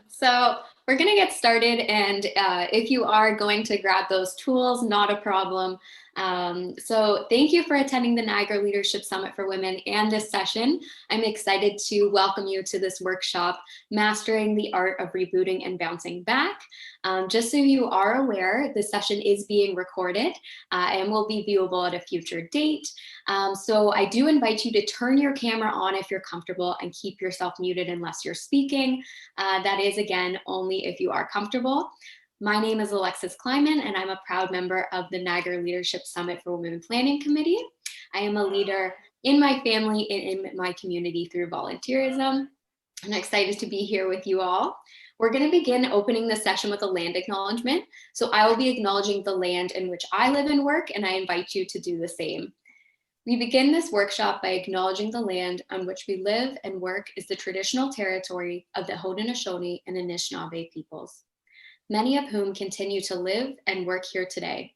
So we're going to get started, and if you are going to grab those tools, not a problem. So thank you for attending the Niagara Leadership Summit for Women and this session. I'm excited to welcome you to this workshop, Mastering the Art of Rebooting and Bouncing Back. Just so you are aware, this session is being recorded and will be viewable at a future date. So I do invite you to turn your camera on if you're comfortable and keep yourself muted unless you're speaking. That is, again, only if you are comfortable. My name is Alexis Kleiman, and I'm a proud member of the Niagara Leadership Summit for Women Planning Committee. I am a leader in my family and in my community through volunteerism. I'm excited to be here with you all. We're going to begin opening the session with a land acknowledgement. So I will be acknowledging the land in which I live and work, and I invite you to do the same. We begin this workshop by acknowledging the land on which we live and work is the traditional territory of the Haudenosaunee and Anishinaabe peoples, many of whom continue to live and work here today.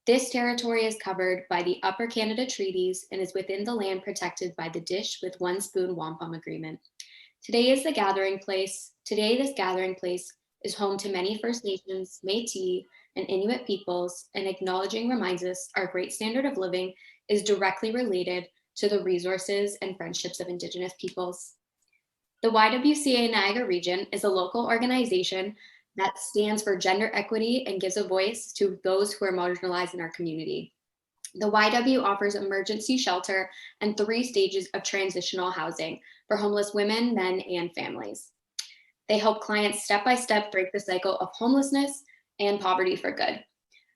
This territory is covered by the Upper Canada Treaties and is within the land protected by the Dish with One Spoon Wampum Agreement. Today this gathering place is home to many First Nations, Métis, and Inuit peoples, and acknowledging reminds us our great standard of living is directly related to the resources and friendships of Indigenous peoples. The YWCA Niagara Region is a local organization that stands for gender equity and gives a voice to those who are marginalized in our community. The YW offers emergency shelter and 3 stages of transitional housing for homeless women, men, and families. They help clients step-by-step break the cycle of homelessness and poverty for good.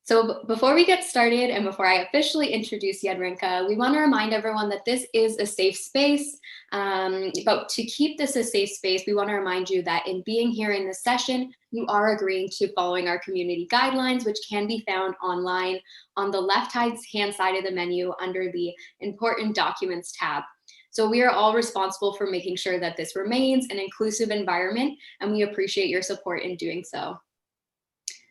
So before we get started and before I officially introduce Jadranka, we want to remind everyone that this is a safe space. But to keep this a safe space, we want to remind you that in being here in this session, you are agreeing to following our community guidelines, which can be found online on the left-hand side of the menu under the Important Documents tab. So we are all responsible for making sure that this remains an inclusive environment, and we appreciate your support in doing so.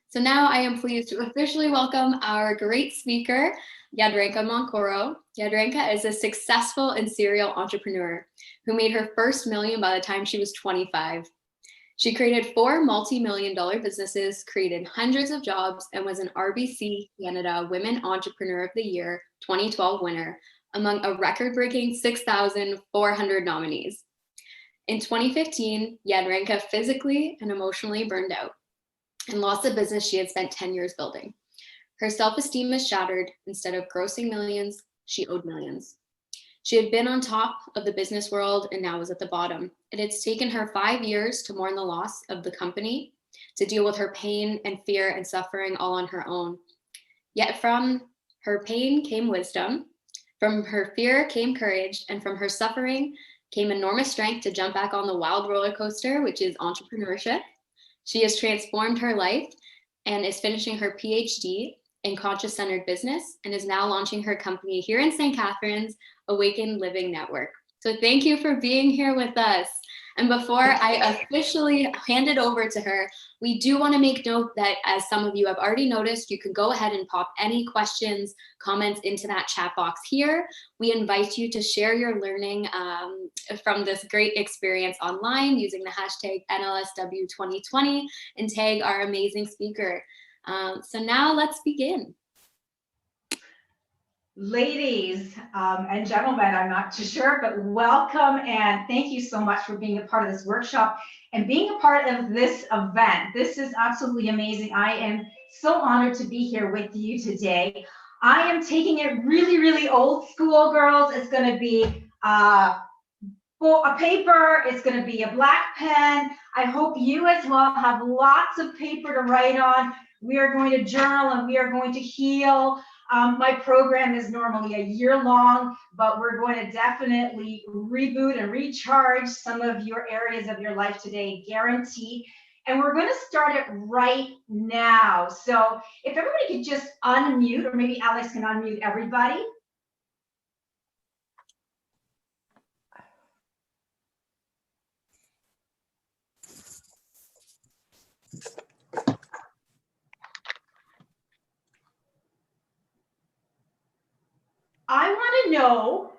So now I am pleased to officially welcome our great speaker, Jadranka Muncoro. Jadranka is a successful and serial entrepreneur who made her first million by the time she was 25. She created 4 multi-million-dollar businesses, created hundreds of jobs, and was an RBC Canada Women Entrepreneur of the Year 2012 winner among a record-breaking 6,400 nominees. In 2015, Jadranka physically and emotionally burned out and lost a business she had spent 10 years building. Her self-esteem was shattered. Instead of grossing millions, she owed millions. She had been on top of the business world and now was at the bottom. It had taken her 5 years to mourn the loss of the company, to deal with her pain and fear and suffering all on her own. Yet from her pain came wisdom, from her fear came courage, and from her suffering came enormous strength to jump back on the wild roller coaster, which is entrepreneurship. She has transformed her life and is finishing her PhD in conscious-centered business and is now launching her company here in St. Catharines, Awaken Living Network. So thank you for being here with us. And before I officially hand it over to her, we do want to make note that, as some of you have already noticed, you can go ahead and pop any questions, comments into that chat box here. We invite you to share your learning from this great experience online using the hashtag NLSW2020 and tag our amazing speaker. So now let's begin. Ladies and gentlemen, I'm not too sure, but welcome and thank you so much for being a part of this workshop and being a part of this event. This is absolutely amazing. I am so honored to be here with you today. I am taking it really, really old school, girls. It's going to be a paper. It's going to be a black pen. I hope you as well have lots of paper to write on. We are going to journal and we are going to heal. My program is normally a year long, but we're going to definitely reboot and recharge some of your areas of your life today, guarantee. And we're going to start it right now. So if everybody could just unmute, or maybe Alex can unmute everybody. I want to know,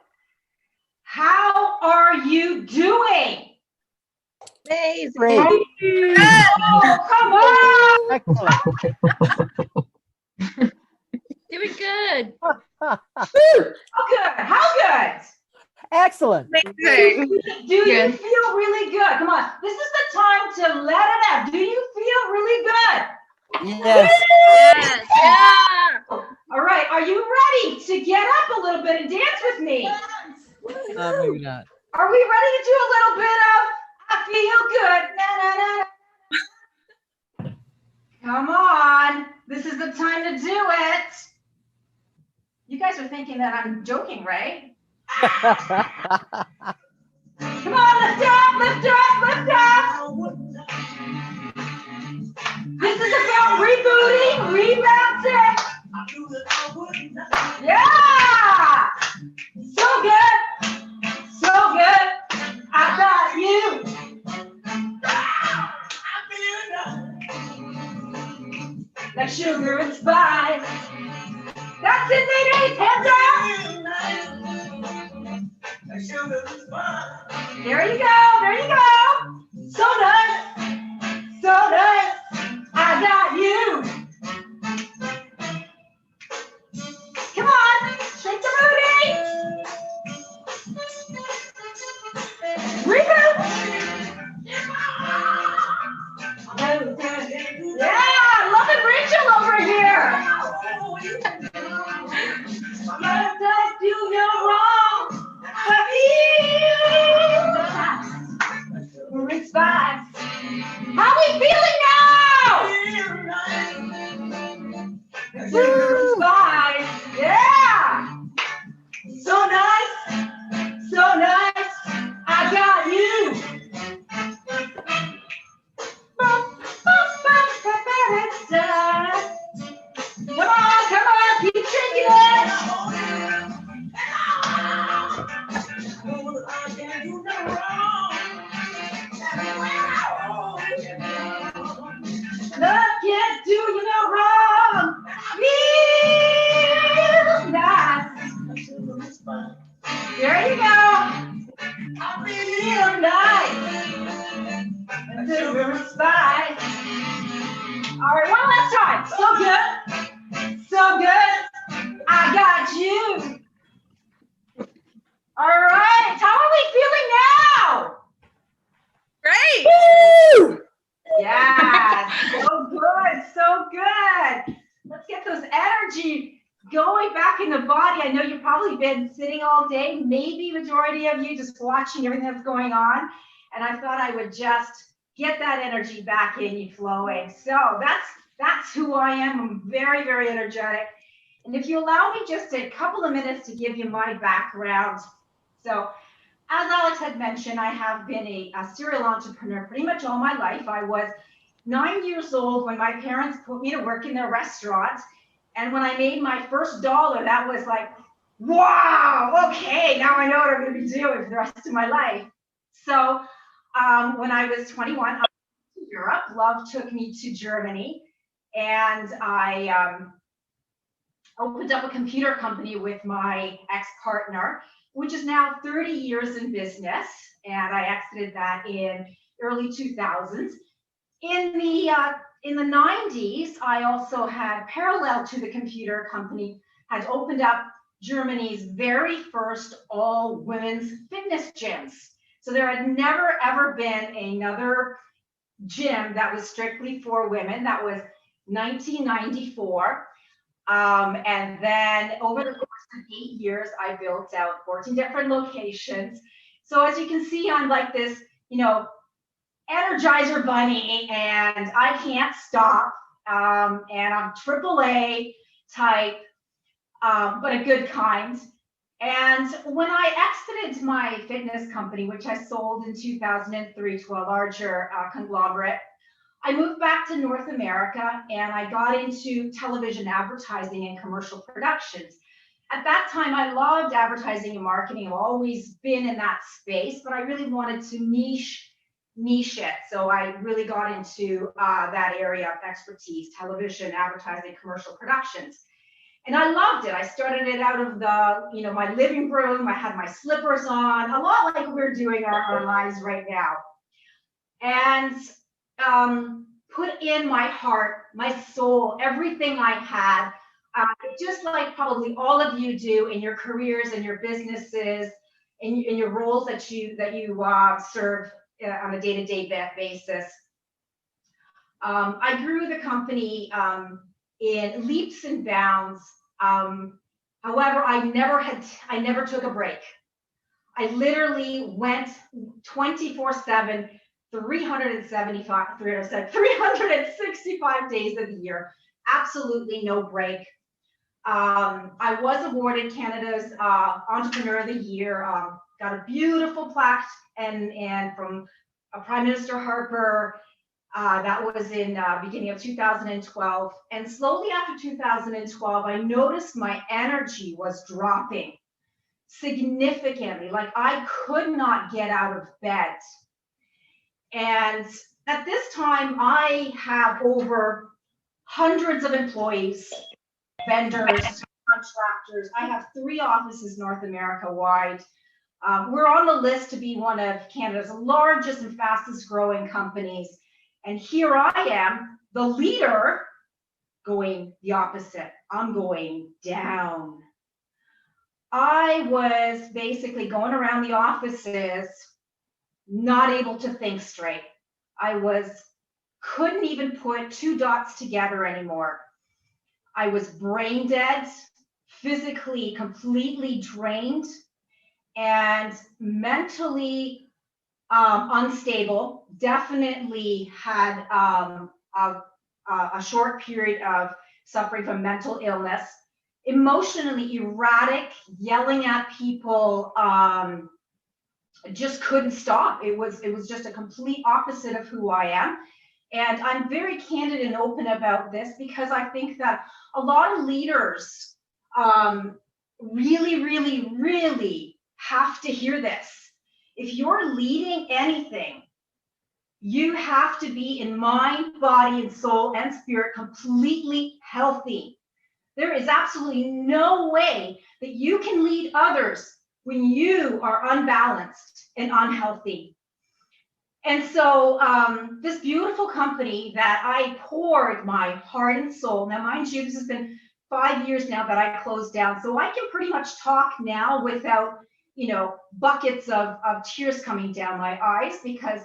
how are you doing? Amazing. Great. Oh, come on. Excellent. Doing good. How good? How good? Excellent. Amazing. Do you feel really good? Come on. This is the time to let it out. Do you feel really good? Yes. Yes. Yeah. All right. Are you ready to get up a little bit and dance with me? Maybe not. Are we ready to do a little bit of I feel good? Na, na, na. Come on. This is the time to do it. You guys are thinking that I'm joking, right? Come on, lift up, lift up, lift up. This is about rebooting, rebouncing. Yeah! So good. So good. I got you. Like sugar and spice. That's it, ladies. Hands up. There you go. There you go. So nice. So nice. I got you. Come on. Shake the booty. Reboot. Yeah, love and Rachel over here. Let us do you wrong. It's fine. How we feeling now? It's fine. Yeah. So nice. So nice. I got you. Come on, keep shaking it. Love can't do you no wrong. Feel nice. There you go. I feel nice. And the river spice. All right, one last time. So good. So good. I got you. All right. How are we feeling now? Great. Yeah. So good. So good. Let's get those energy going back in the body. I know you've probably been sitting all day, maybe majority of you just watching everything that's going on. And I thought I would just get that energy back in you flowing. So that's who I am. I'm very, very energetic. And if you allow me just a couple of minutes to give you my background. So as Alex had mentioned, I have been a serial entrepreneur pretty much all my life. I was 9 years old when my parents put me to work in their restaurant. And when I made my first dollar, that was like, wow, okay, now I know what I'm going to be doing for the rest of my life. So when I was 21, I went to Europe. Love took me to Germany, and I opened up a computer company with my ex-partner, which is now 30 years in business, and I exited that in early 2000s. In the 90s, I also had, parallel to the computer company, had opened up Germany's very first all-women's fitness gyms. So there had never, ever been another gym that was strictly for women. That was 1994. And then over the course of 8 years, I built out 14 different locations. So as you can see, I'm like this, Energizer bunny, and I can't stop. And I'm AAA type, but a good kind. And when I exited my fitness company, which I sold in 2003 to a larger conglomerate, I moved back to North America and I got into television advertising and commercial productions. At that time, I loved advertising and marketing. I've always been in that space, but I really wanted to niche it. So I really got into that area of expertise, television, advertising, commercial productions. And I loved it. I started it out of the, my living room. I had my slippers on, a lot like we're doing our lives right now. and put in my heart, my soul, everything I had, just like probably all of you do in your careers and your businesses, in your roles that you serve on a day-to-day basis. I grew the company in leaps and bounds. However, I never took a break. I literally went 24/7, 365 days of the year, absolutely no break. I was awarded Canada's Entrepreneur of the Year, got a beautiful plaque and from Prime Minister Harper. That was in beginning of 2012. And slowly after 2012, I noticed my energy was dropping significantly. Like I could not get out of bed. And at this time, I have over hundreds of employees, vendors, contractors. I have 3 offices North America wide. We're on the list to be one of Canada's largest and fastest growing companies. And here I am, the leader, going the opposite. I'm going down. I was basically going around the offices, not able to think straight. Couldn't even put 2 dots together anymore. I was brain dead, physically completely drained, and mentally unstable. Definitely had a short period of suffering from mental illness. Emotionally erratic, yelling at people, just couldn't stop. It was just a complete opposite of who I am. And I'm very candid and open about this because I think that a lot of leaders really, really, really have to hear this. If you're leading anything, you have to be in mind, body, and soul and spirit completely healthy. There is absolutely no way that you can lead others when you are unbalanced and unhealthy. And so this beautiful company that I poured my heart and soul, now mind you, this has been 5 years now that I closed down, so I can pretty much talk now without, buckets of tears coming down my eyes, because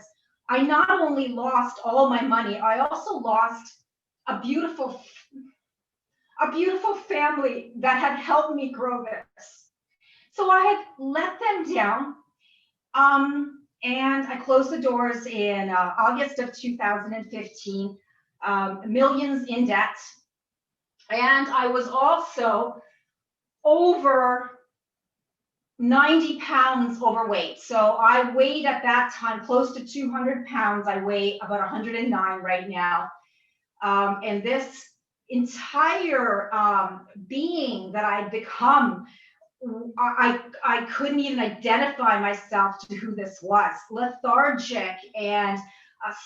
I not only lost all my money, I also lost a beautiful family that had helped me grow this. So I had let them down, and I closed the doors in August of 2015, millions in debt. And I was also over 90 pounds overweight. So I weighed at that time close to 200 pounds. I weigh about 109 right now. And this entire being that I'd become, I couldn't even identify myself to who this was. Lethargic and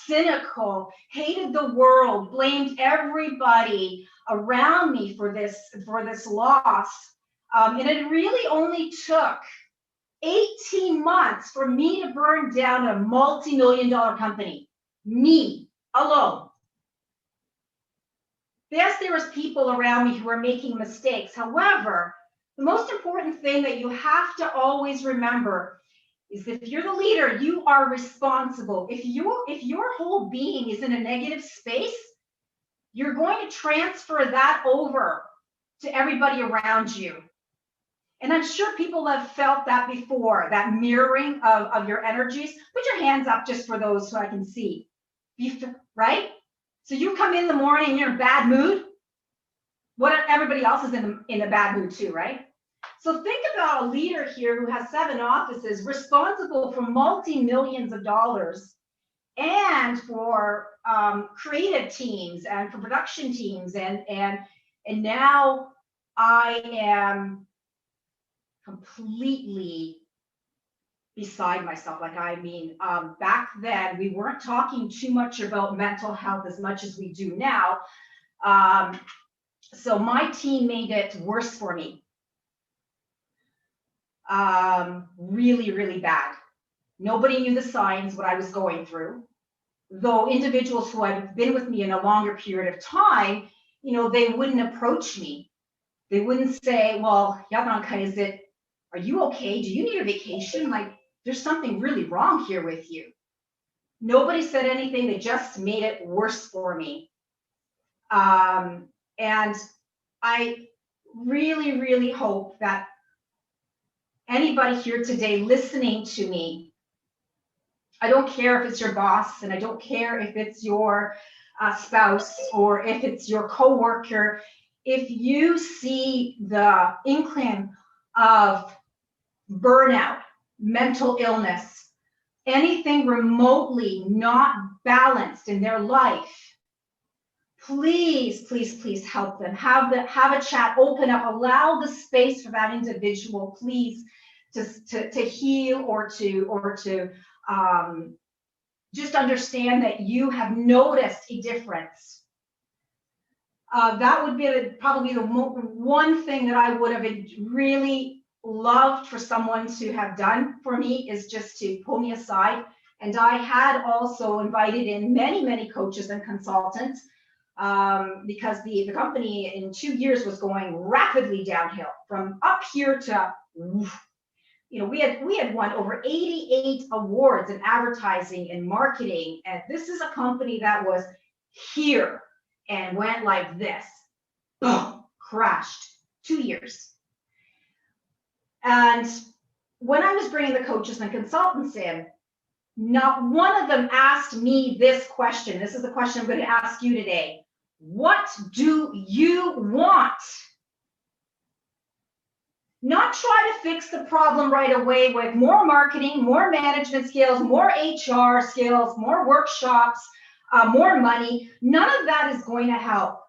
cynical, hated the world, blamed everybody around me for this loss. And it really only took 18 months for me to burn down a multi-million-dollar company. Me alone. Yes, there was people around me who were making mistakes. However, the most important thing that you have to always remember is if you're the leader, you are responsible. If your whole being is in a negative space, you're going to transfer that over to everybody around you. And I'm sure people have felt that before, that mirroring of your energies. Put your hands up just for those so I can see. Right? So you come in the morning and you're in a bad mood. Everybody else is in a bad mood too, right? So think about a leader here who has 7 offices, responsible for multi-millions of dollars, and for creative teams and for production teams, and now I am completely beside myself. Back then we weren't talking too much about mental health as much as we do now. So my team made it worse for me. Really, really bad. Nobody knew the signs, what I was going through. though individuals who had been with me in a longer period of time, they wouldn't approach me. They wouldn't say, well, Jadranka, are you okay? Do you need a vacation? Like, there's something really wrong here with you. Nobody said anything. They just made it worse for me. And I really, really hope that anybody here today listening to me, I don't care if it's your boss, and I don't care if it's your spouse or if it's your coworker, if you see the inkling of burnout, mental illness, anything remotely not balanced in their life, please, please, please help them. Have a chat, open up, allow the space for that individual, please, to heal or to just understand that you have noticed a difference. That would be probably the one thing that I would have really loved for someone to have done for me, is just to pull me aside. And I had also invited in many, many coaches and consultants, because the company in 2 years was going rapidly downhill from up here to, we had won over 88 awards in advertising and marketing. And this is a company that was here and went like this, boom, crashed. 2 years. And when I was bringing the coaches and consultants in, not one of them asked me this question. This is the question I'm going to ask you today. What do you want? Not try to fix the problem right away with more marketing, more management skills, more HR skills, more workshops, more money. None of that is going to help.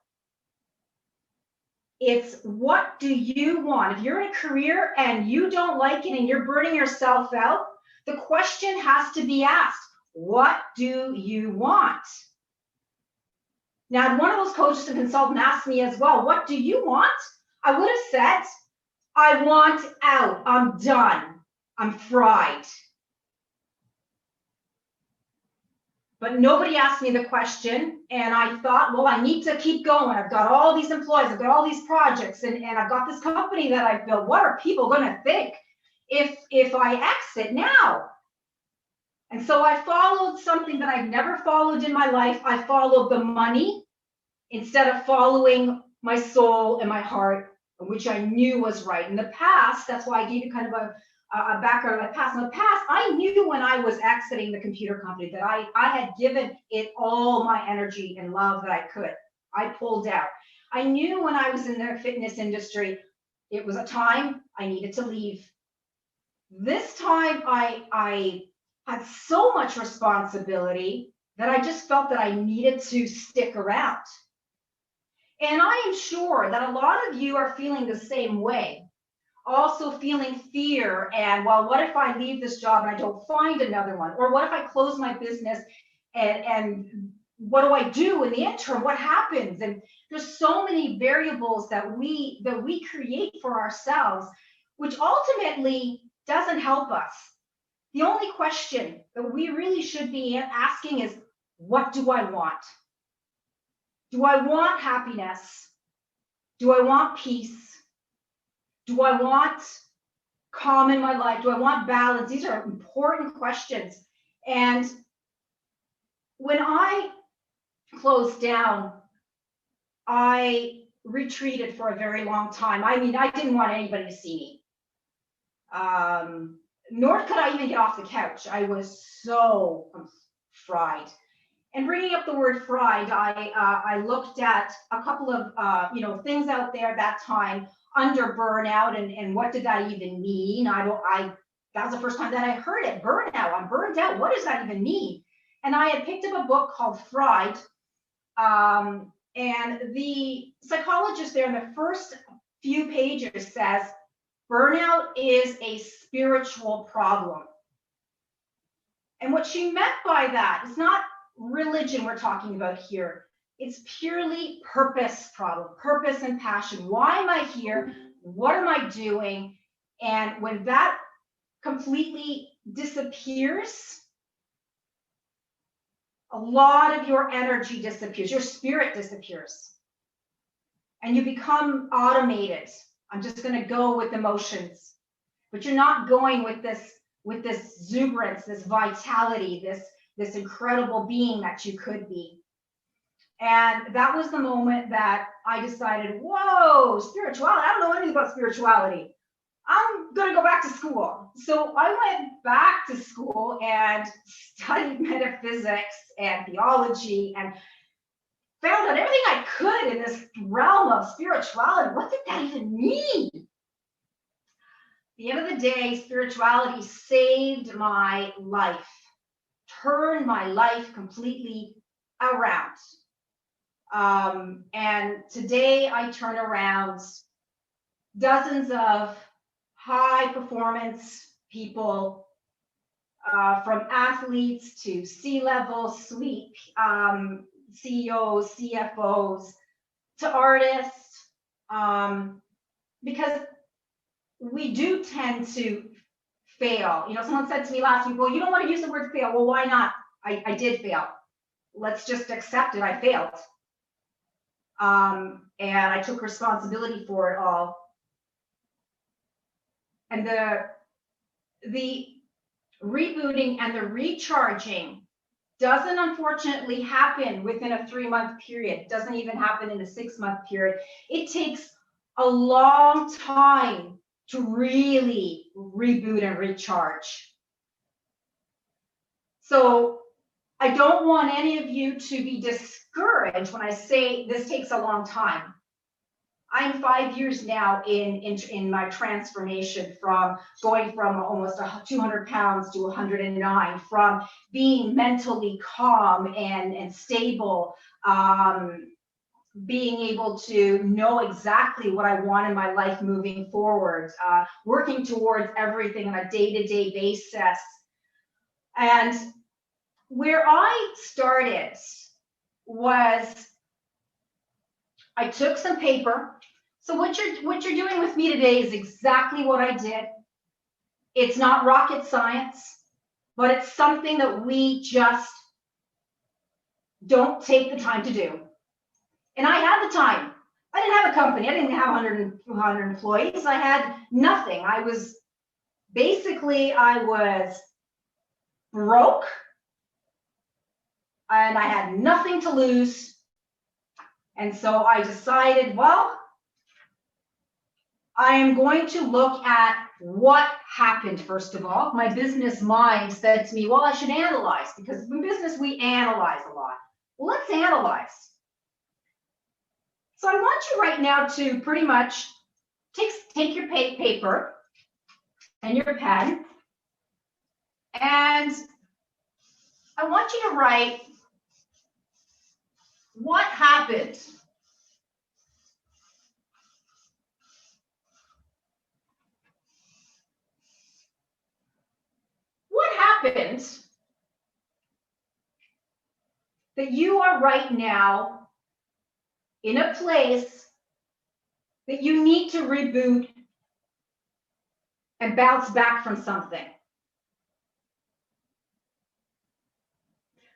It's what do you want? If you're in a career and you don't like it and you're burning yourself out, the question has to be asked, what do you want? Now, one of those coaches and consultants asked me as well, what do you want? I would have said, I want out. I'm done. I'm fried. But nobody asked me the question, and I thought, well, I need to keep going. I've got all these employees, I've got all these projects, and I've got this company that I've built. What are people going to think if I exit now? And so I followed something that I've never followed in my life. I followed the money instead of following my soul and my heart, which I knew was right. In the past, that's why I gave you kind of a background of my past. In the past, I knew when I was exiting the computer company that I had given it all my energy and love that I could. I pulled out. I knew when I was in the fitness industry, it was a time I needed to leave. This time, I had so much responsibility that I just felt that I needed to stick around. And I am sure that a lot of you are feeling the same way. Also feeling fear and, well, what if I leave this job and I don't find another one? Or what if I close my business and what do I do in the interim? What happens? And there's so many variables that we create for ourselves, which ultimately doesn't help us. The only question that we really should be asking is, what do I want? Do I want happiness? Do I want peace? Do I want calm in my life? Do I want balance? These are important questions. And when I closed down, I retreated for a very long time. I mean, I didn't want anybody to see me. Nor could I even get off the couch. I was so fried. And bringing up the word fried, I looked at a couple of things out there at that time under burnout, and what did that even mean? That was the first time that I heard it. Burnout. I'm burned out. What does that even mean? And I had picked up a book called Fried, and the psychologist there in the first few pages says, burnout is a spiritual problem. And what she meant by that is not religion we're talking about here. It's purely purpose problem, purpose and passion. Why am I here? What am I doing? And when that completely disappears, a lot of your energy disappears, your spirit disappears, and you become automated. I'm just going to go with emotions, but you're not going with this exuberance, this vitality, this incredible being that you could be. And that was the moment that I decided, whoa, spirituality, I don't know anything about spirituality. I'm going to go back to school. So I went back to school and studied metaphysics and theology and found out everything I could in this realm of spirituality. What did that even mean? At the end of the day, spirituality saved my life, turned my life completely around. And today I turn around dozens of high performance people, from athletes to C-level suite CEOs, CFOs, to artists, because we do tend to fail. You know, someone said to me last week, well, you don't want to use the word fail. Well, why not? I did fail. Let's just accept it. I failed. And I took responsibility for it all. And the rebooting and the recharging doesn't unfortunately happen within a 3-month period. It doesn't even happen in a 6-month period. It takes a long time to really reboot and recharge. So I don't want any of you to be discouraged when I say this takes a long time. I'm 5 years now in my transformation, from going from almost 200 pounds to 109, from being mentally calm and stable, being able to know exactly what I want in my life moving forward, working towards everything on a day-to-day basis. And where I started was I took some paper. So what you're doing with me today is exactly what I did. It's not rocket science, but it's something that we just don't take the time to do. And I had the time. I didn't have a company. I didn't have 100 employees. I had nothing. I was broke, and I had nothing to lose. And so I decided, well, I am going to look at what happened, first of all. My business mind said to me, well, I should analyze, because in business, we analyze a lot. Well, let's analyze. So I want you right now to pretty much take your paper and your pen, and I want you to write what happened. What happened that you are right now in a place that you need to reboot and bounce back from something?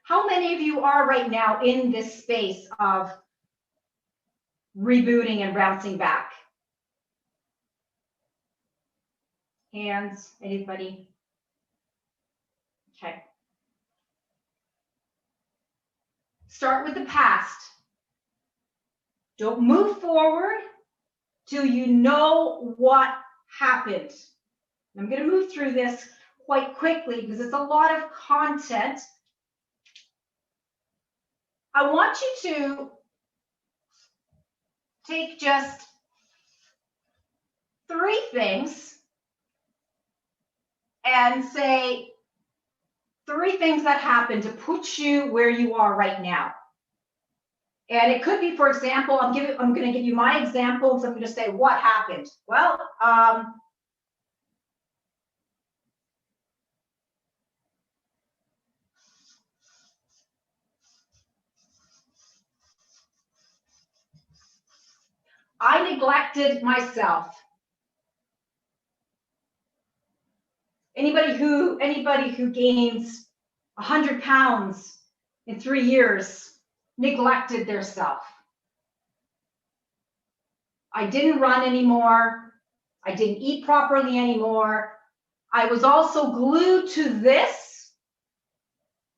How many of you are right now in this space of rebooting and bouncing back? Hands, anybody? Okay. Start with the past. Don't move forward till you know what happened. I'm going to move through this quite quickly because it's a lot of content. I want you to take just 3 things and say 3 things that happened to put you where you are right now. And it could be, for example, I'm going to give you my examples. I'm going to say what happened. Well, I neglected myself. Anybody who gains 100 pounds in 3 years neglected their self. I didn't run anymore. I didn't eat properly anymore. I was also glued to this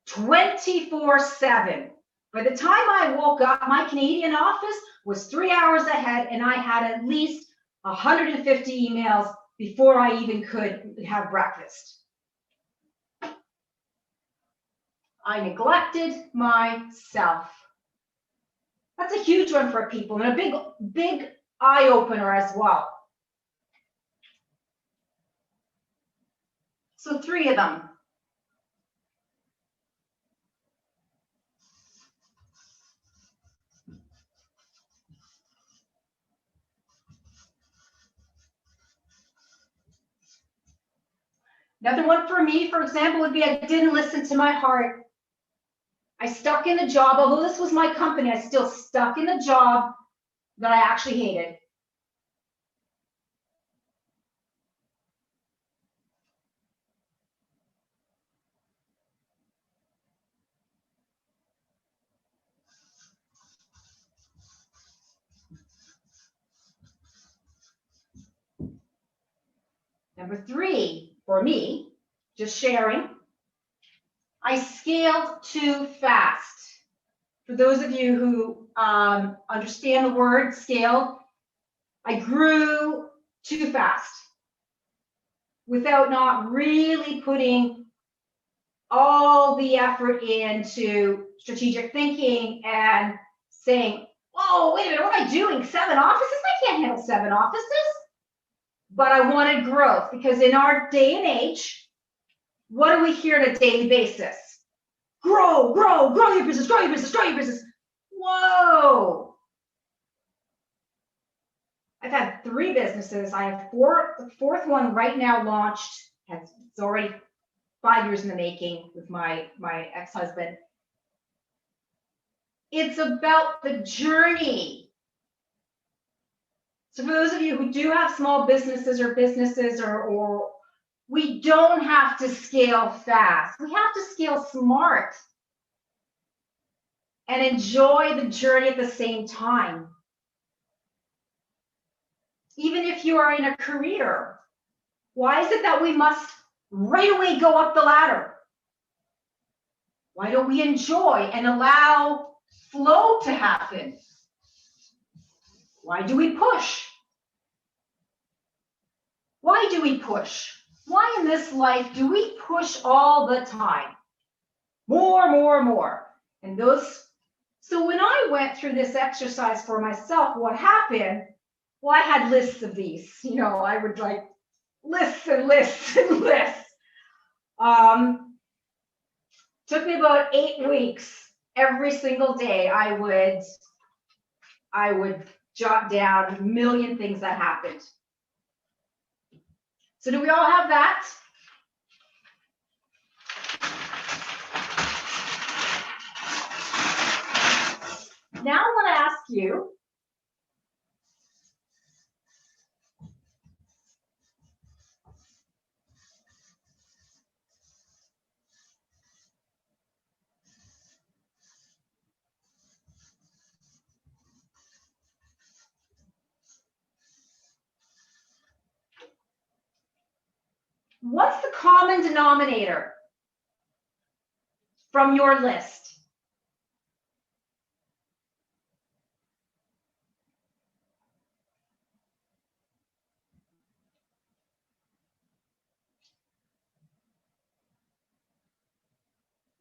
24/7. By the time I woke up, my Canadian office was 3 hours ahead, and I had at least 150 emails before I even could have breakfast. I neglected myself. That's a huge one for people, and a big eye opener as well. So 3 of them. Another one for me, for example, would be I didn't listen to my heart. I stuck in a job, although this was my company, I still stuck in a job that I actually hated. Number 3, for me, just sharing, I scaled too fast. For those of you who understand the word scale, I grew too fast without not really putting all the effort into strategic thinking and saying, whoa, wait a minute, what am I doing? 7 offices? I can't handle 7 offices. But I wanted growth, because in our day and age, what do we hear on a daily basis? Grow, grow, grow your business, grow your business, grow your business. Whoa. I've had 3 businesses. I have 4, the 4th one right now launched. It's already 5 years in the making with my ex-husband. It's about the journey. So for those of you who do have small businesses or we don't have to scale fast. We have to scale smart and enjoy the journey at the same time. Even if you are in a career, why is it that we must right away go up the ladder? Why don't we enjoy and allow flow to happen? Why do we push? Why do we push? Why in this life do we push all the time? More, more, more. And so when I went through this exercise for myself, what happened? Well, I had lists of these. You know, I would like lists and lists and lists. Took me about 8 weeks. Every single day, I would jot down a million things that happened. So do we all have that? Now I want to ask you, what's the common denominator from your list?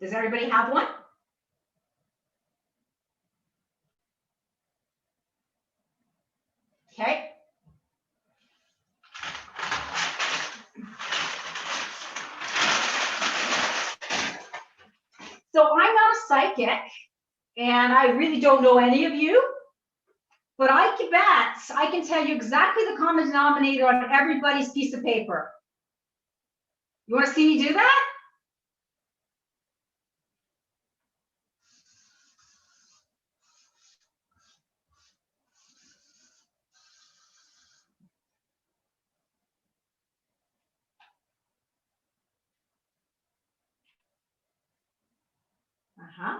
Does everybody have one? Okay. So I'm not a psychic, and I really don't know any of you, but I can bet I can tell you exactly the common denominator on everybody's piece of paper. You want to see me do that? Uh-huh.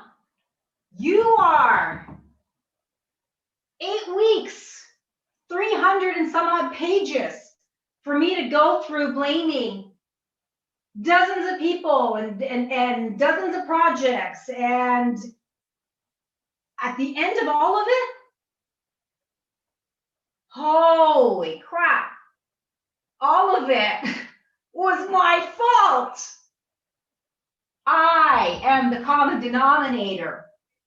You are 8 weeks, 300 and some odd pages for me to go through blaming dozens of people and dozens of projects. And at the end of all of it, holy crap, all of it was my fault. I am the common denominator.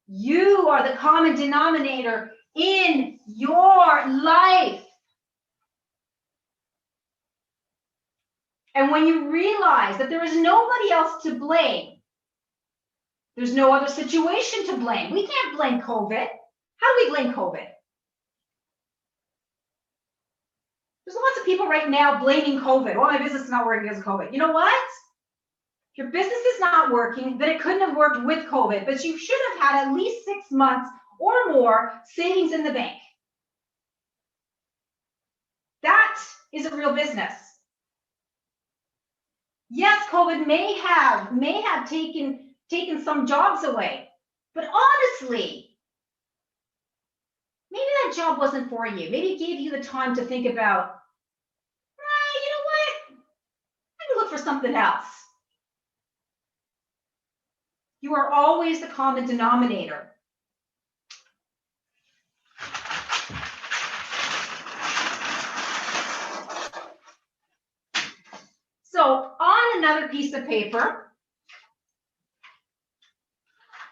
You are the common denominator in your life. And when you realize that there is nobody else to blame, there's no other situation to blame. We can't blame COVID. How do we blame COVID? There's lots of people right now blaming COVID. Oh, my business is not working because of COVID. You know what? If your business is not working, then it couldn't have worked with COVID, but you should have had at least 6 months or more savings in the bank. That is a real business. Yes, COVID may have taken some jobs away, but honestly, maybe that job wasn't for you. Maybe it gave you the time to think about, you know what? Maybe look for something else. You are always the common denominator. So on another piece of paper,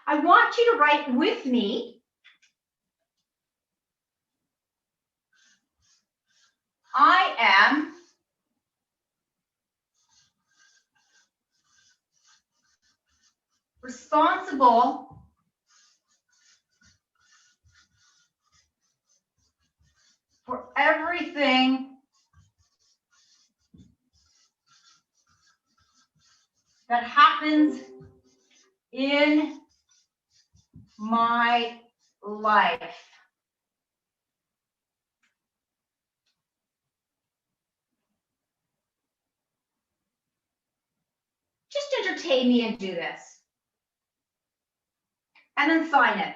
I want you to write with me, I am responsible for everything that happens in my life. Just entertain me and do this. And then sign it.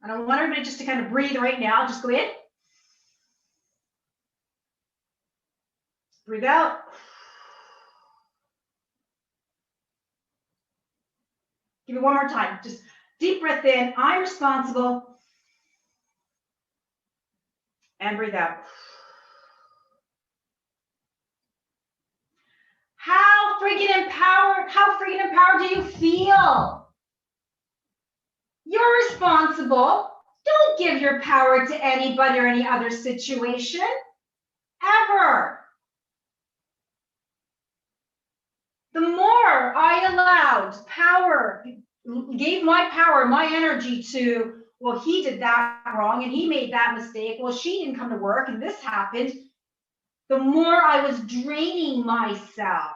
And I want everybody just to kind of breathe right now. Just go in. Breathe out. Give me one more time. Just deep breath in. I'm responsible. And breathe out. How freaking empowered do you feel? You're responsible. Don't give your power to anybody or any other situation, ever. The more I allowed power, gave my power, my energy to, well, he did that wrong and he made that mistake. Well, she didn't come to work and this happened. The more I was draining myself.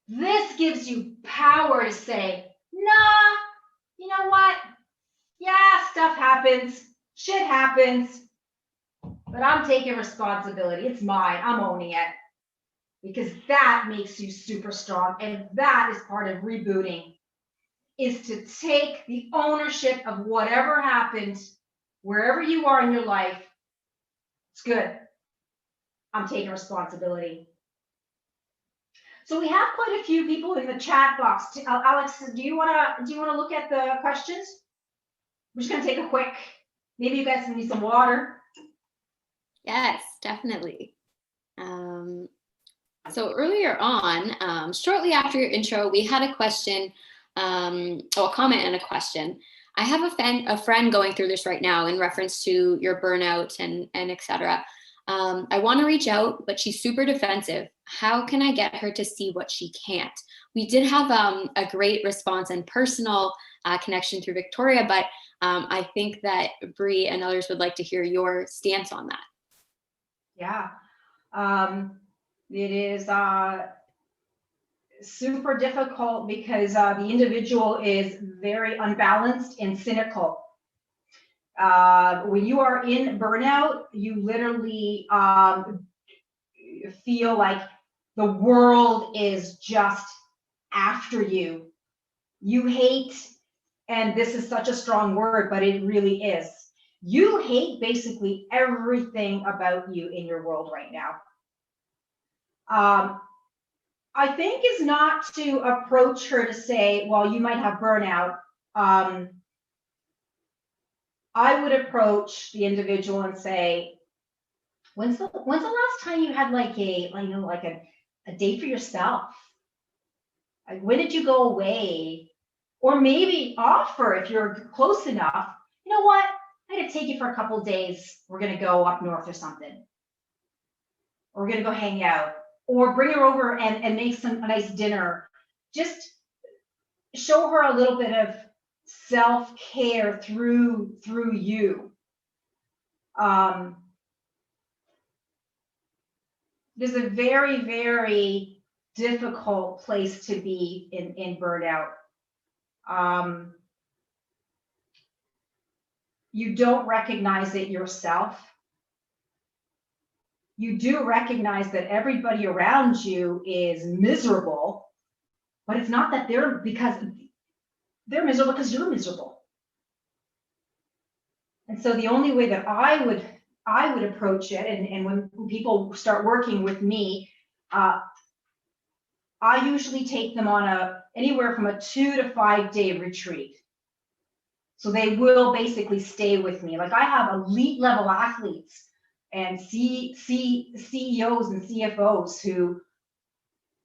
This gives you power to say, nah, you know what? Yeah, stuff happens, shit happens, but I'm taking responsibility. It's mine. I'm owning it. Because that makes you super strong. And that is part of rebooting, is to take the ownership of whatever happened, wherever you are in your life. It's good. I'm taking responsibility. So we have quite a few people in the chat box. Alex, do you wanna look at the questions? We're just gonna take a quick, maybe you guys need some water. Yes, definitely. So earlier on, shortly after your intro, we had a question, a comment and a question. I have a friend going through this right now in reference to your burnout and et cetera. I want to reach out, but she's super defensive. How can I get her to see what she can't? We did have a great response and personal connection through Victoria, but I think that Bree and others would like to hear your stance on that. Yeah. It is, super difficult because the individual is very unbalanced and cynical. When you are in burnout, you literally feel like the world is just after you. You hate, and this is such a strong word, but it really is. You hate basically everything about you in your world right now. I think is not to approach her to say, well, you might have burnout. I would approach the individual and say, when's the last time you had like a day for yourself? Like, when did you go away? Or maybe offer, if you're close enough, you know what? I'm gonna take you for a couple of days. We're gonna go up north or something. Or we're gonna go hang out. Or bring her over and make a nice dinner. Just show her a little bit of self-care through you. There's a very, very difficult place to be in burnout. You don't recognize it yourself. You do recognize that everybody around you is miserable, but it's not that they're miserable because you're miserable. And so the only way that I would approach it, and when people start working with me, I usually take them on anywhere from a 2 to 5 day retreat. So they will basically stay with me. Like, I have elite level athletes and CEOs and CFOs who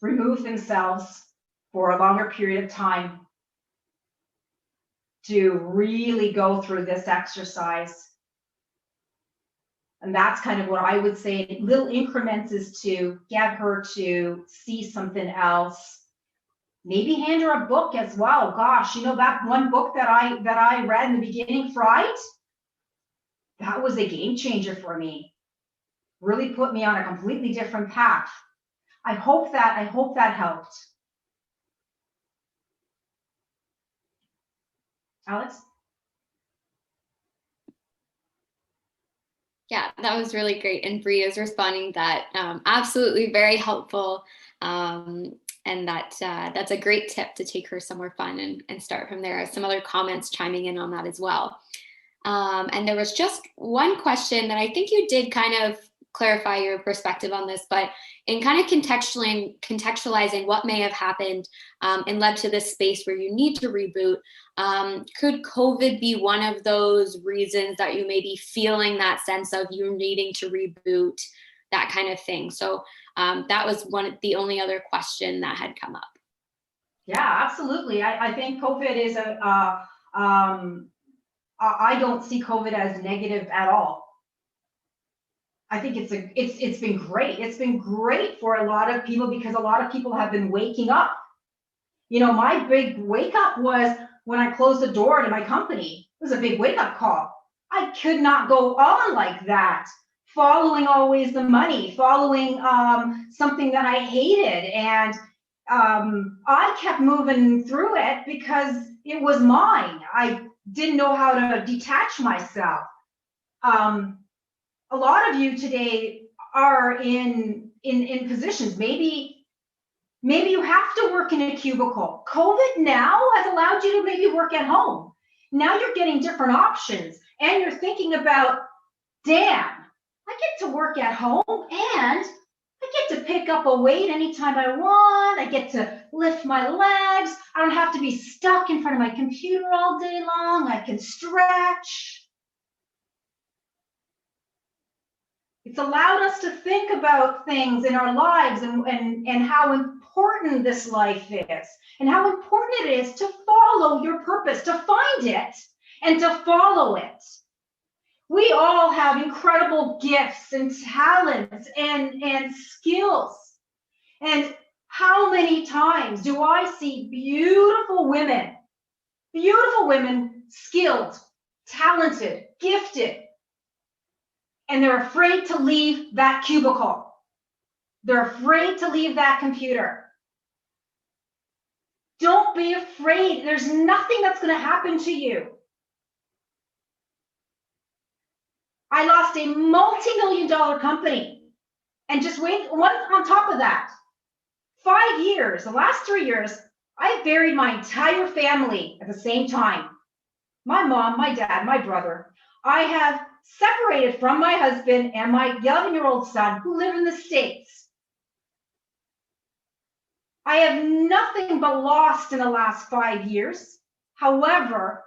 remove themselves for a longer period of time to really go through this exercise. And that's kind of what I would say. Little increments is to get her to see something else. Maybe hand her a book as well. Gosh, you know, that one book that I read in the beginning, Fright, that was a game changer for me. Really put me on a completely different path. I hope that helped. Alex? Yeah, that was really great. And Bree is responding that absolutely very helpful. And that's a great tip to take her somewhere fun and start from there. Some other comments chiming in on that as well. And there was just one question that I think you did kind of clarify your perspective on this, but in kind of contextualizing what may have happened and led to this space where you need to reboot, could COVID be one of those reasons that you may be feeling that sense of you needing to reboot, that kind of thing? So that was the only other question that had come up. Yeah, absolutely. I think COVID is I don't see COVID as negative at all. I think it's been great. It's been great for a lot of people because a lot of people have been waking up. You know, my big wake up was when I closed the door to my company. It was a big wake up call. I could not go on like that, following always the money, following something that I hated. And I kept moving through it because it was mine. I didn't know how to detach myself. A lot of you today are in positions. Maybe you have to work in a cubicle. COVID now has allowed you to maybe work at home. Now you're getting different options and you're thinking about, damn, I get to work at home and I get to pick up a weight anytime I want. I get to lift my legs. I don't have to be stuck in front of my computer all day long. I can stretch. It's allowed us to think about things in our lives and how important this life is and how important it is to follow your purpose, to find it and to follow it. We all have incredible gifts and talents and skills. And how many times do I see beautiful women, skilled, talented, gifted, and they're afraid to leave that cubicle. They're afraid to leave that computer. Don't be afraid. There's nothing that's going to happen to you. I lost a multi-million-dollar company. And just wait, one on top of that, 5 years, the last 3 years, I buried my entire family at the same time. My mom, my dad, my brother. I have separated from my husband and my 11-year-old son who live in the States. I have nothing but lost in the last 5 years. However,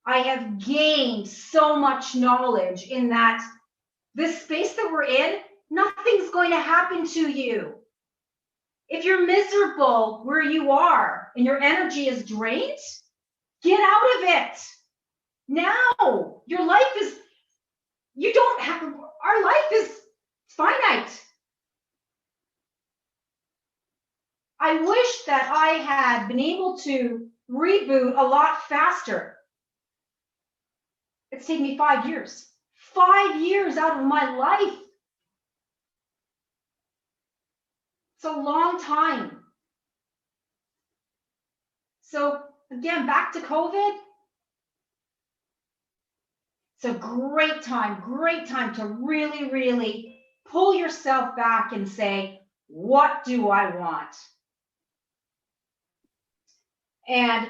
I have gained so much knowledge in that this space that we're in, nothing's going to happen to you. If you're miserable where you are and your energy is drained, get out of it. Now, your life is, you don't have, our life is finite. I wish that I had been able to reboot a lot faster. It's taken me 5 years. 5 years out of my life. It's a long time. So again, back to COVID. It's a great time to really, really pull yourself back and say, what do I want? And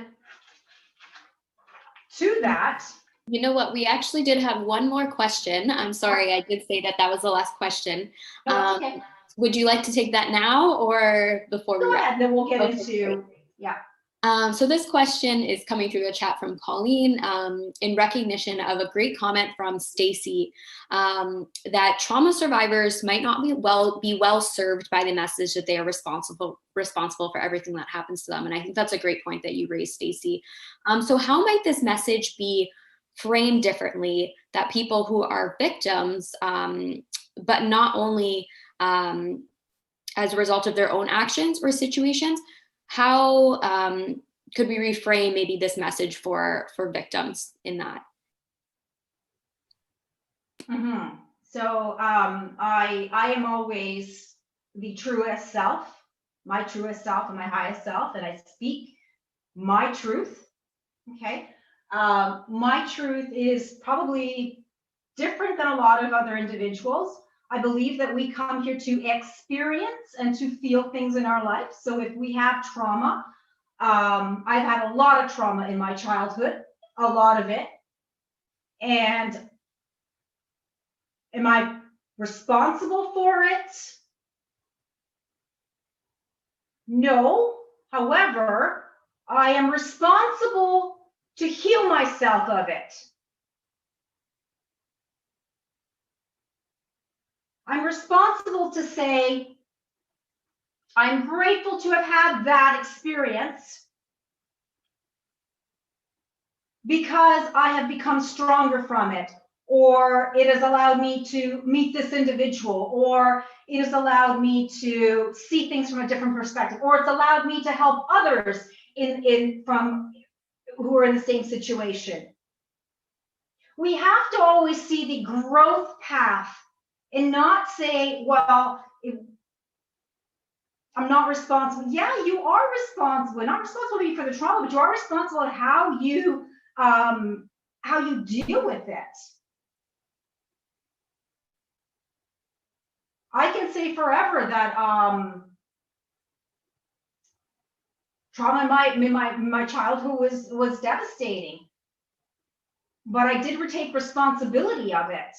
to that, You know what? We actually did have one more question. I'm sorry, I did say that that was the last question. no, it's okay. Would you like to take that now or before we Go wrap? ahead, then we'll get Okay, into, yeah. So this question is coming through the chat from Colleen in recognition of a great comment from Stacy that trauma survivors might not be well served by the message that they are responsible for everything that happens to them. And I think that's a great point that you raised, Stacy. So how might this message be framed differently that people who are victims, but not only as a result of their own actions or situations, how could we reframe maybe this message for victims in that? Mm-hmm. So I am always the truest self, my truest self and my highest self, and I speak my truth. Okay. My truth is probably different than a lot of other individuals. I believe that we come here to experience and to feel things in our life. So if we have trauma, I've had a lot of trauma in my childhood, a lot of it. And am I responsible for it? No. However, I am responsible to heal myself of it. I'm responsible to say, I'm grateful to have had that experience because I have become stronger from it, or it has allowed me to meet this individual, or it has allowed me to see things from a different perspective, or it's allowed me to help others from who are in the same situation. We have to always see the growth path and not say, well, I'm not responsible. Yeah, you are responsible. Not responsible for the trauma, but you are responsible for how you deal with it. I can say forever that trauma in my childhood was devastating, but I did take responsibility of it.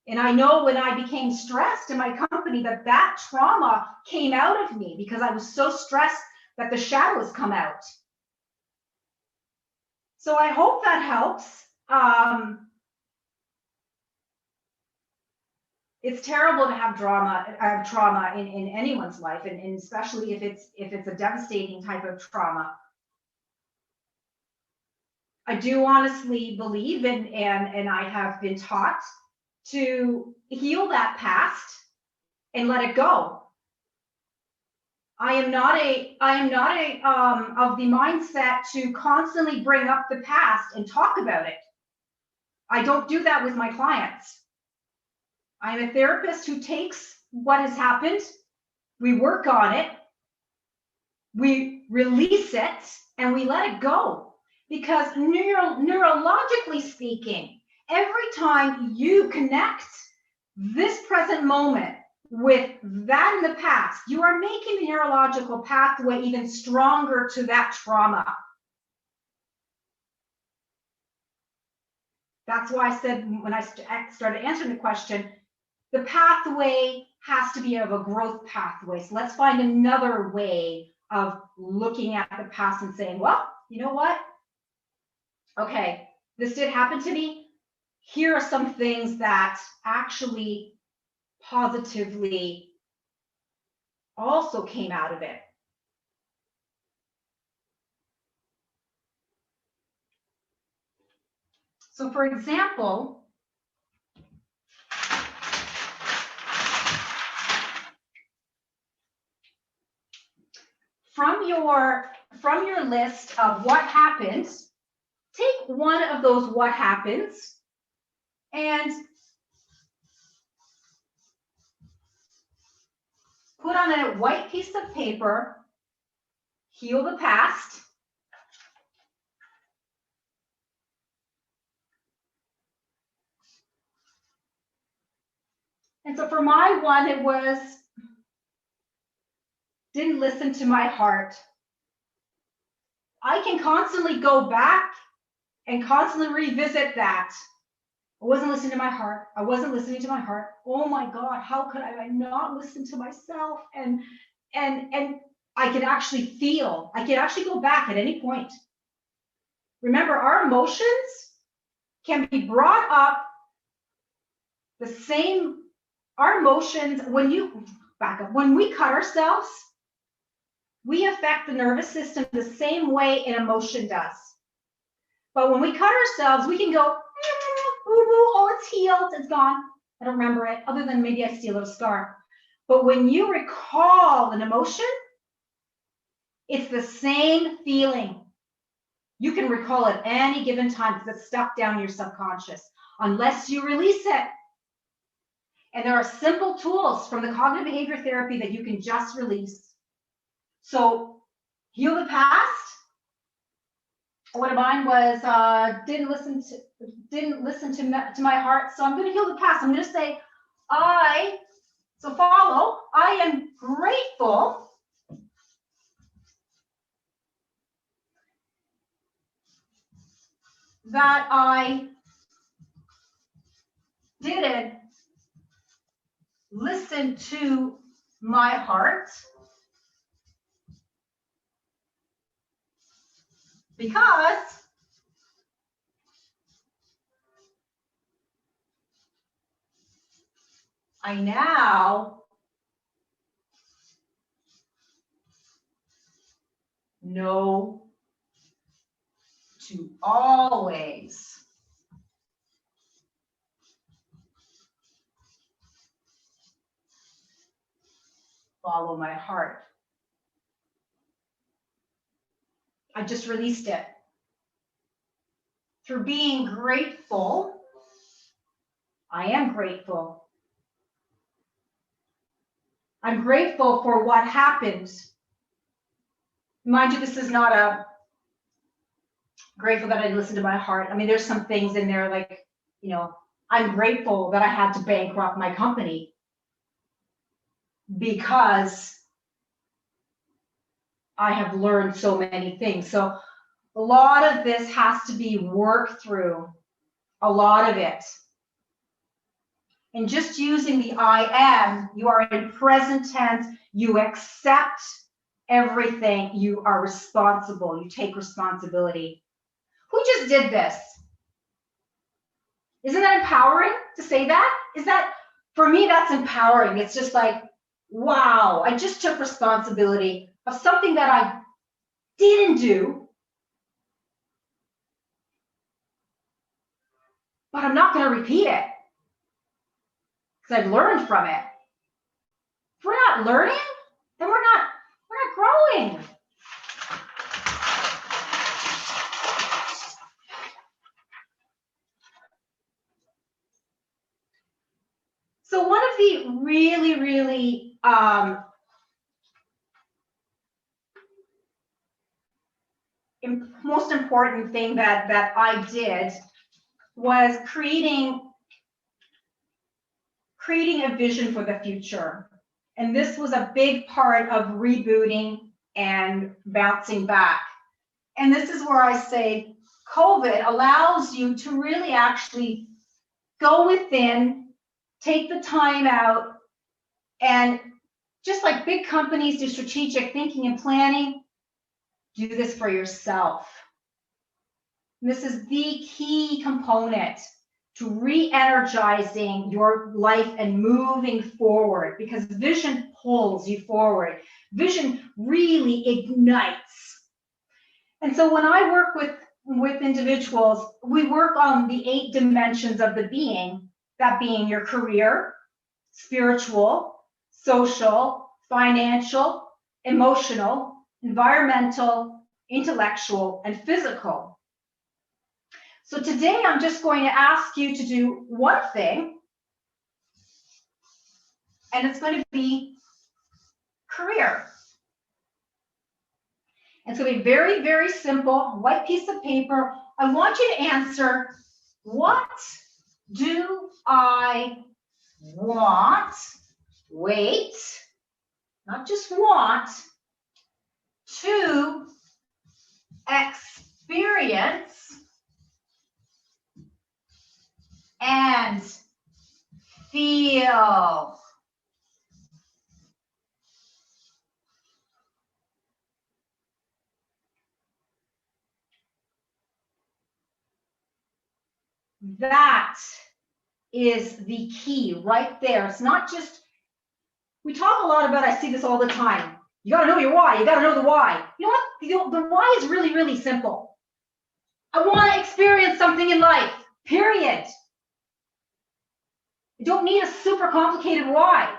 And I know when I became stressed in my company that trauma came out of me because I was so stressed that the shadows come out. So I hope that helps. It's terrible to have trauma in anyone's life, and especially if it's a devastating type of trauma. I do honestly believe and I have been taught to heal that past and let it go. I am not of the mindset to constantly bring up the past and talk about it. I don't do that with my clients. I'm a therapist who takes what has happened, we work on it, we release it and we let it go. Because neurologically speaking, every time you connect this present moment with that in the past, you are making the neurological pathway even stronger to that trauma. That's why I said when I started answering the question, the pathway has to be of a growth pathway. So let's find another way of looking at the past and saying, well, you know what? Okay, this did happen to me. Here are some things that actually positively also came out of it. So for example, from your list of what happened, take one of those what happens and put on a white piece of paper, heal the past. And so for my one, it was, didn't listen to my heart. I can constantly go back and constantly revisit that. I wasn't listening to my heart. I wasn't listening to my heart. Oh my God, how could I not listen to myself? And I could actually feel, I could actually go back at any point. Remember, our emotions can be brought up the same, our emotions, when you back up, when we cut ourselves, we affect the nervous system the same way an emotion does. But when we cut ourselves, we can go, oh, it's healed, it's gone. I don't remember it, other than maybe I see a little scar. But when you recall an emotion, it's the same feeling. You can recall at any given time because it's stuck down in your subconscious, unless you release it. And there are simple tools from the cognitive behavior therapy that you can just release. So heal the past. One of mine was didn't listen to my heart. So I'm going to heal the past. I'm going to say, I am grateful that I didn't listen to my heart because I now know to always follow my heart. I just released it. Through being grateful, I am grateful. I'm grateful for what happened. Mind you, this is not a grateful that I listened to my heart. I mean, there's some things in there like, you know, I'm grateful that I had to bankrupt my company because I have learned so many things. So a lot of this has to be worked through, a lot of it. And just using the I am, you are in present tense, you accept everything, you are responsible, you take responsibility. Who just did this? Isn't that empowering to say that? Is that, for me, that's empowering. It's just like, wow, I just took responsibility of something that I didn't do, but I'm not going to repeat it because I've learned from it. If we're not learning, then we're not growing. So one of the really most important thing that I did was creating a vision for the future. And this was a big part of rebooting and bouncing back. And this is where I say COVID allows you to really actually go within, take the time out, and just like big companies do strategic thinking and planning, do this for yourself. And this is the key component to re-energizing your life and moving forward, because vision pulls you forward. Vision really ignites. And so when I work with individuals, we work on the 8 dimensions of the being, that being your career, spiritual, social, financial, emotional, environmental, intellectual, and physical. So today I'm just going to ask you to do one thing, and it's going to be career. It's going to be very, very simple, white piece of paper. I want you to answer, what do I want, wait, not just want, to experience and feel? That is the key right there. It's not just, we talk a lot about, I see this all the time, you got to know your why, you got to know the why. You know what? The why is really, really simple. I want to experience something in life, period. You don't need a super complicated why.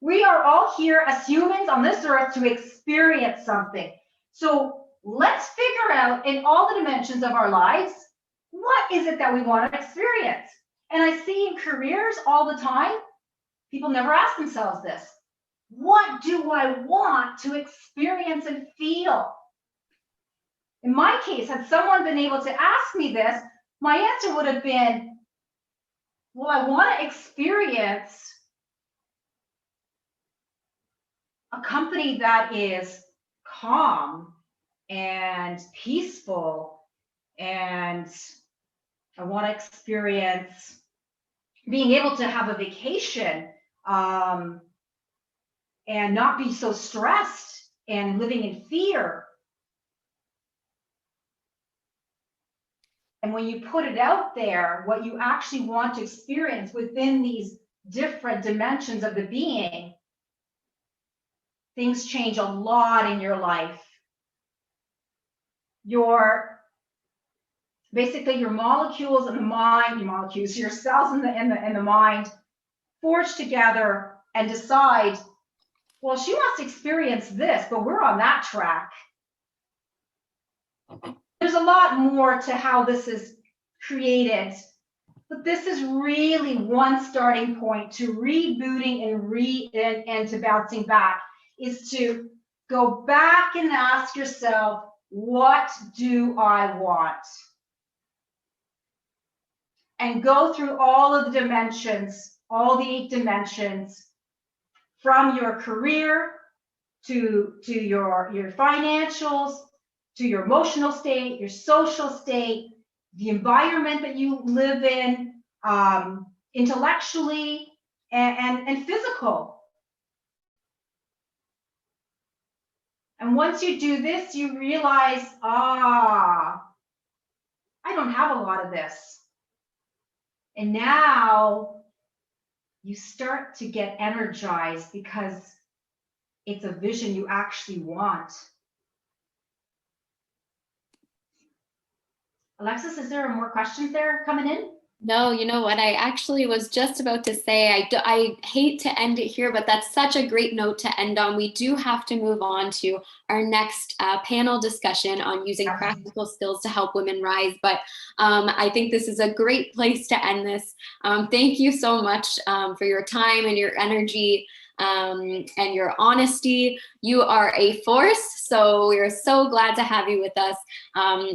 We are all here as humans on this earth to experience something. So let's figure out in all the dimensions of our lives, what is it that we want to experience? And I see in careers all the time, people never ask themselves this. What do I want to experience and feel? In my case, had someone been able to ask me this, my answer would have been, well, I want to experience a company that is calm and peaceful, and I want to experience being able to have a vacation and not be so stressed and living in fear. And when you put it out there, what you actually want to experience within these different dimensions of the being, things change a lot in your life. Basically your molecules in the mind, your cells in the mind forge together and decide, well, she wants to experience this, but we're on that track. There's a lot more to how this is created, but this is really one starting point to rebooting and to bouncing back, is to go back and ask yourself, what do I want? And go through all of the dimensions, all the 8 dimensions, from your career to your financials, to your emotional state, your social state, the environment that you live in, intellectually and physical. And once you do this, you realize, I don't have a lot of this. And now you start to get energized because it's a vision you actually want. Alexis, is there more questions there coming in? No, you know what? I actually was just about to say, I hate to end it here, but that's such a great note to end on. We do have to move on to our next panel discussion on using practical skills to help women rise. But I think this is a great place to end this. Thank you so much for your time and your energy. and your honesty. You are a force, so we're so glad to have you with us,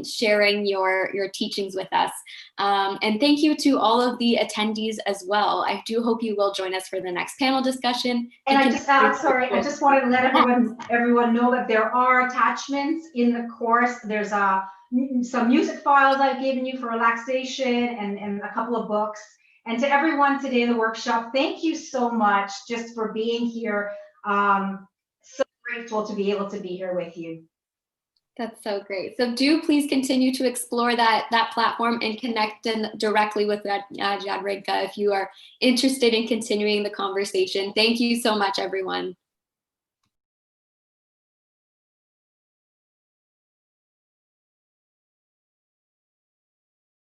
sharing your teachings with us. And thank you to all of the attendees as well. I do hope you will join us for the next panel discussion. And I just, sorry, I just wanted to let everyone know that there are attachments in the course. There's some music files I've given you for relaxation and a couple of books. And to everyone today in the workshop, thank you so much just for being here. So grateful to be able to be here with you. That's so great. So do please continue to explore that platform and connect directly with Jadranka if you are interested in continuing the conversation. Thank you so much, everyone.